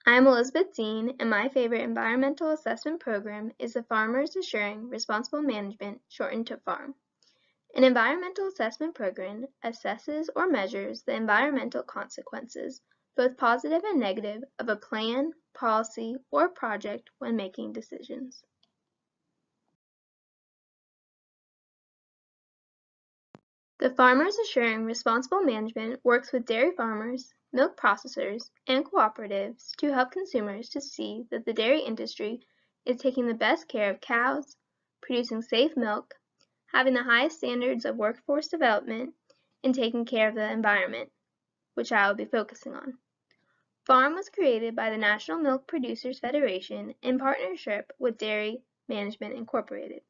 I'm Elizabeth Dean, and my favorite environmental assessment program is the Farmers Assuring Responsible Management, shortened to FARM. An environmental assessment program assesses or measures the environmental consequences, both positive and negative, of a plan, policy, or project when making decisions. The Farmers Assuring Responsible Management works with dairy farmers, milk processors, and cooperatives to help consumers to see that the dairy industry is taking the best care of cows, producing safe milk, having the highest standards of workforce development, and taking care of the environment, which I will be focusing on. FARM was created by the National Milk Producers Federation in partnership with Dairy Management Incorporated.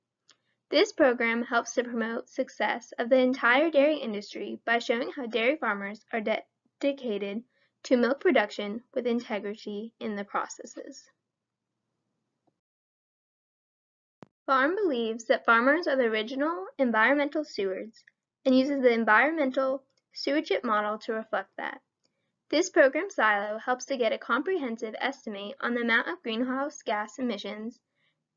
This program helps to promote success of the entire dairy industry by showing how dairy farmers are dedicated to milk production with integrity in the processes. FARM believes that farmers are the original environmental stewards and uses the environmental stewardship model to reflect that. This program silo helps to get a comprehensive estimate on the amount of greenhouse gas emissions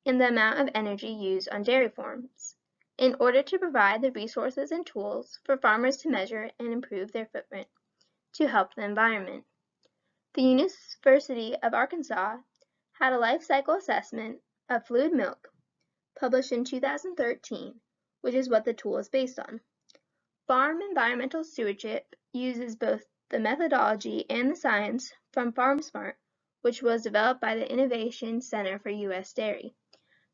and the amount of energy used on dairy farms, in order to provide the resources and tools for farmers to measure and improve their footprint to help the environment. The University of Arkansas had a life cycle assessment of fluid milk published in 2013, which is what the tool is based on. Farm environmental stewardship uses both the methodology and the science from FarmSmart, which was developed by the Innovation Center for U.S. Dairy.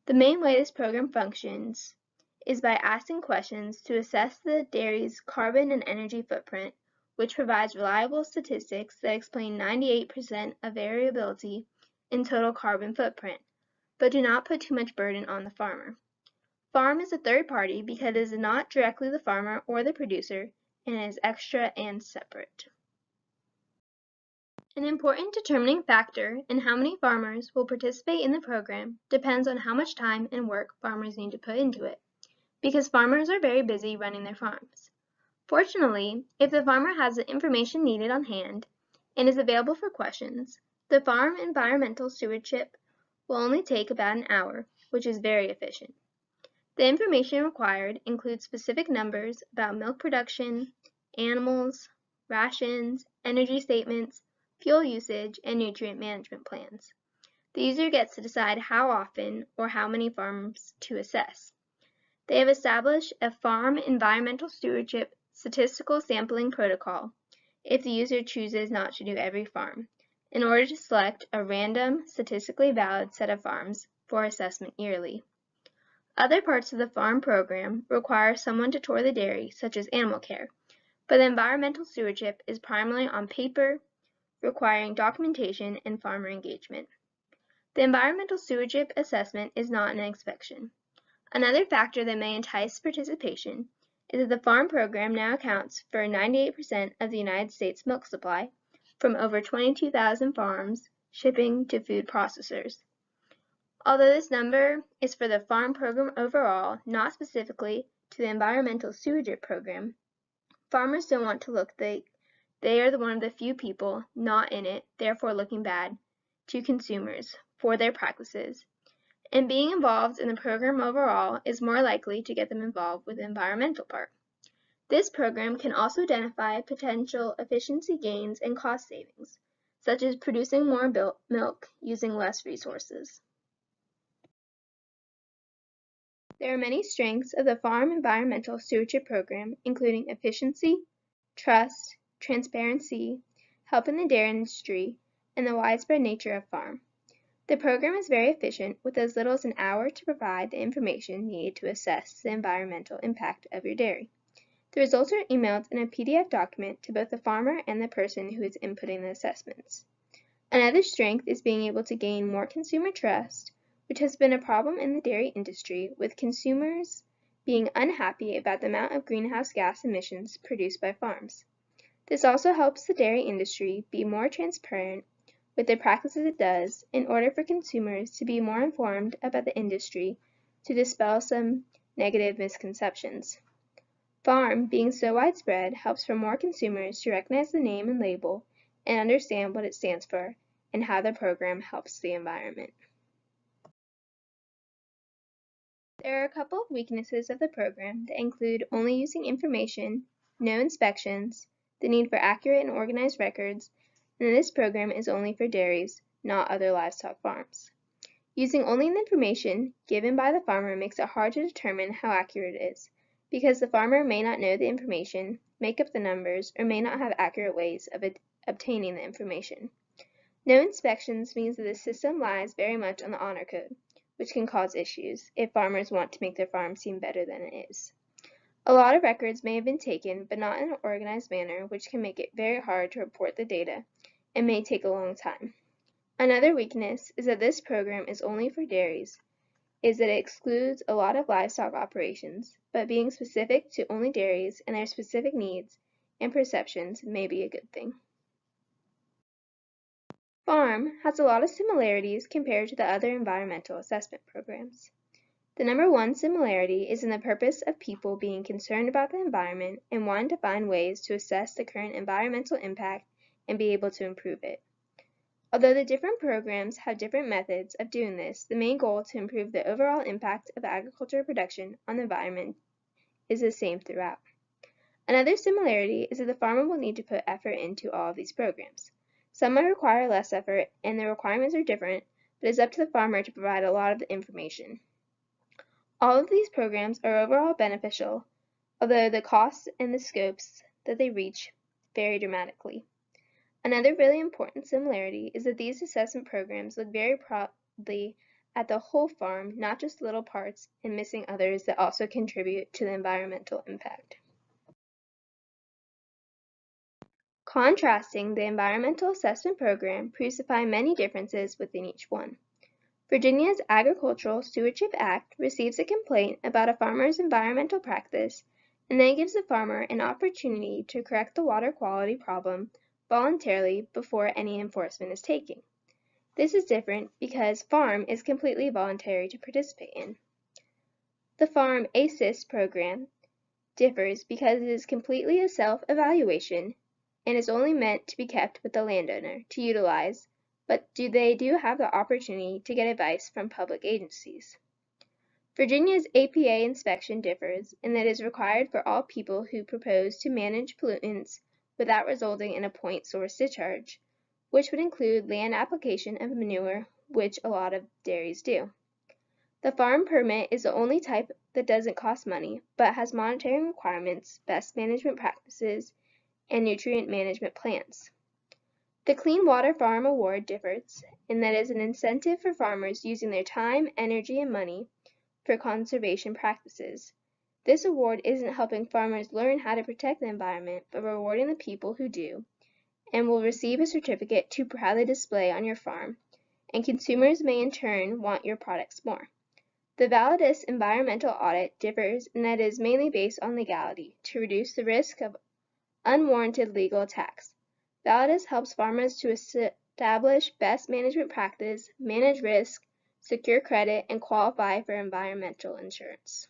The main way this program functions is by asking questions to assess the dairy's carbon and energy footprint, which provides reliable statistics that explain 98% of variability in total carbon footprint, but do not put too much burden on the farmer. FARM is a third party because it is not directly the farmer or the producer, and is extra and separate. An important determining factor in how many farmers will participate in the program depends on how much time and work farmers need to put into it, because farmers are very busy running their farms. Fortunately, if the farmer has the information needed on hand and is available for questions, the farm environmental stewardship will only take about an hour, which is very efficient. The information required includes specific numbers about milk production, animals, rations, energy statements, fuel usage, and nutrient management plans. The user gets to decide how often or how many farms to assess. They have established a farm environmental stewardship statistical sampling protocol if the user chooses not to do every farm, in order to select a random, statistically valid set of farms for assessment yearly. Other parts of the farm program require someone to tour the dairy, such as animal care, but the environmental stewardship is primarily on paper, requiring documentation and farmer engagement. The environmental stewardship assessment is not an inspection. Another factor that may entice participation is that the farm program now accounts for 98% of the United States milk supply from over 22,000 farms shipping to food processors. Although this number is for the farm program overall, not specifically to the environmental stewardship program, farmers don't want to look like they are one of the few people not in it, therefore looking bad to consumers for their practices. And being involved in the program overall is more likely to get them involved with the environmental part. This program can also identify potential efficiency gains and cost savings, such as producing more milk using less resources. There are many strengths of the Farm Environmental Stewardship Program, including efficiency, trust, transparency, help in the dairy industry, and the widespread nature of farm. The program is very efficient, with as little as an hour to provide the information needed to assess the environmental impact of your dairy. The results are emailed in a PDF document to both the farmer and the person who is inputting the assessments. Another strength is being able to gain more consumer trust, which has been a problem in the dairy industry, with consumers being unhappy about the amount of greenhouse gas emissions produced by farms. This also helps the dairy industry be more transparent with the practices it does, in order for consumers to be more informed about the industry to dispel some negative misconceptions. Farm, being so widespread, helps for more consumers to recognize the name and label and understand what it stands for, and how the program helps the environment. There are a couple of weaknesses of the program that include only using information, no inspections, the need for accurate and organized records, and this program is only for dairies, not other livestock farms. Using only the information given by the farmer makes it hard to determine how accurate it is, because the farmer may not know the information, make up the numbers, or may not have accurate ways of obtaining the information. No inspections means that the system lies very much on the honor code, which can cause issues if farmers want to make their farm seem better than it is. A lot of records may have been taken, but not in an organized manner, which can make it very hard to report the data and may take a long time. Another weakness is that this program is only for dairies, is that it excludes a lot of livestock operations, but being specific to only dairies and their specific needs and perceptions may be a good thing. FARM has a lot of similarities compared to the other environmental assessment programs. The number one similarity is in the purpose of people being concerned about the environment and wanting to find ways to assess the current environmental impact and be able to improve it. Although the different programs have different methods of doing this, the main goal to improve the overall impact of agricultural production on the environment is the same throughout. Another similarity is that the farmer will need to put effort into all of these programs. Some might require less effort, and the requirements are different, but it's up to the farmer to provide a lot of the information. All of these programs are overall beneficial, although the costs and the scopes that they reach vary dramatically. Another really important similarity is that these assessment programs look very broadly at the whole farm, not just little parts, and missing others that also contribute to the environmental impact. Contrasting the environmental assessment program proves to find many differences within each one. Virginia's Agricultural Stewardship Act receives a complaint about a farmer's environmental practice and then gives the farmer an opportunity to correct the water quality problem voluntarily before any enforcement is taken. This is different because FARM is completely voluntary to participate in. The FARM ASIS program differs because it is completely a self-evaluation and is only meant to be kept with the landowner to utilize, but they do have the opportunity to get advice from public agencies. Virginia's APA inspection differs in that it is required for all people who propose to manage pollutants without resulting in a point source discharge, which would include land application of manure, which a lot of dairies do. The farm permit is the only type that doesn't cost money, but has monitoring requirements, best management practices, and nutrient management plans. The Clean Water Farm Award differs in that it is an incentive for farmers using their time, energy, and money for conservation practices. This award isn't helping farmers learn how to protect the environment, but rewarding the people who do, and will receive a certificate to proudly display on your farm, and consumers may in turn want your products more. The Validus environmental audit differs in that it is mainly based on legality to reduce the risk of unwarranted legal attacks. Validus helps farmers to establish best management practice, manage risk, secure credit, and qualify for environmental insurance.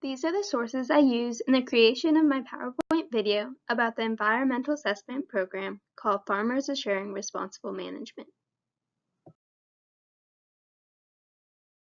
These are the sources I used in the creation of my PowerPoint video about the Environmental Assessment Program called Farmers Assuring Responsible Management.